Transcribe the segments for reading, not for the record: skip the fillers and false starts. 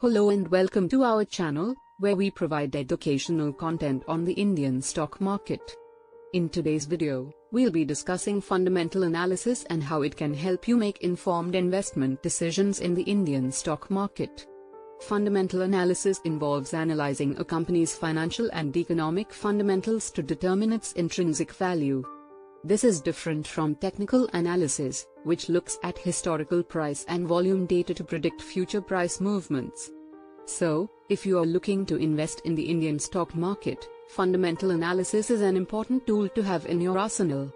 Hello and welcome to our channel, where we provide educational content on the Indian stock market. In today's video, we'll be discussing fundamental analysis and how it can help you make informed investment decisions in the Indian stock market. Fundamental analysis involves analyzing a company's financial and economic fundamentals to determine its intrinsic value. This is different from technical analysis, which looks at historical price and volume data to predict future price movements. So, if you are looking to invest in the Indian stock market, fundamental analysis is an important tool to have in your arsenal.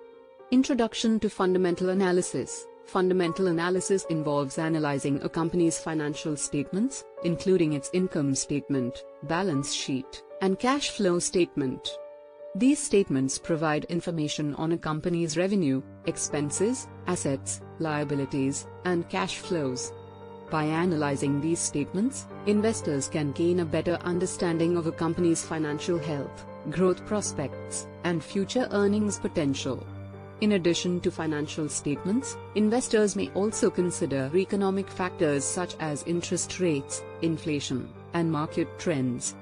Introduction to fundamental analysis. Fundamental analysis involves analyzing a company's financial statements, including its income statement, balance sheet, and cash flow statement. These statements provide information on a company's revenue, expenses, assets, liabilities, and cash flows. By analyzing these statements, investors can gain a better understanding of a company's financial health, growth prospects, and future earnings potential. In addition to financial statements, investors may also consider economic factors such as interest rates, inflation, and market trends.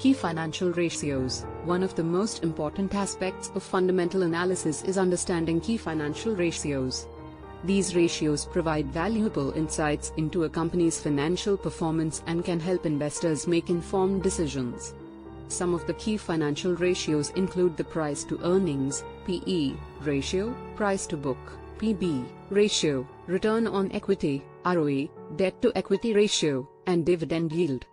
Key financial ratios. One of the most important aspects of fundamental analysis is understanding key financial ratios. These ratios provide valuable insights into a company's financial performance and can help investors make informed decisions. Some of the key financial ratios include the price to earnings (PE) ratio, price to book (PB) ratio, return on equity (ROE), debt to equity ratio, and dividend yield.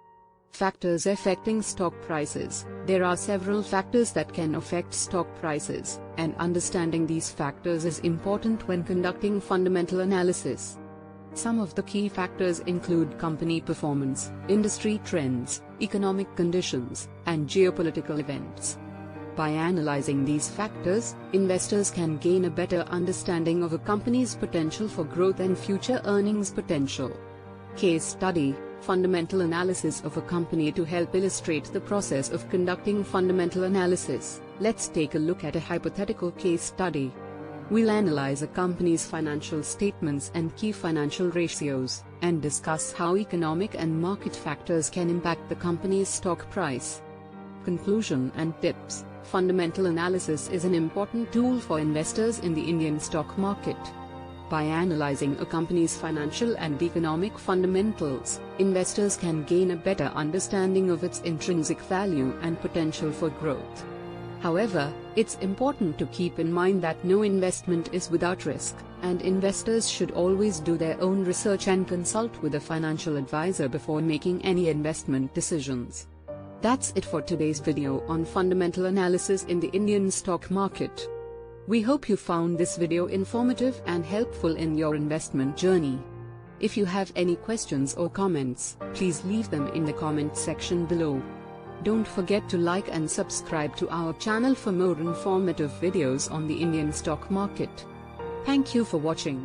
Factors affecting stock prices. There are several factors that can affect stock prices, and understanding these factors is important when conducting fundamental analysis. Some of the key factors include company performance, industry trends, economic conditions, and geopolitical events. By analyzing these factors, investors can gain a better understanding of a company's potential for growth and future earnings potential. Case study. Fundamental analysis of a company to help illustrate the process of conducting fundamental analysis. Let's take a look at a hypothetical case study. We'll analyze a company's financial statements and key financial ratios, and discuss how economic and market factors can impact the company's stock price. Conclusion and tips. Fundamental analysis is an important tool for investors in the Indian stock market. By analyzing a company's financial and economic fundamentals, investors can gain a better understanding of its intrinsic value and potential for growth. However, it's important to keep in mind that no investment is without risk, and investors should always do their own research and consult with a financial advisor before making any investment decisions. That's it for today's video on fundamental analysis in the Indian stock market. We hope you found this video informative and helpful in your investment journey. If you have any questions or comments, please leave them in the comment section below. Don't forget to like and subscribe to our channel for more informative videos on the Indian stock market. Thank you for watching.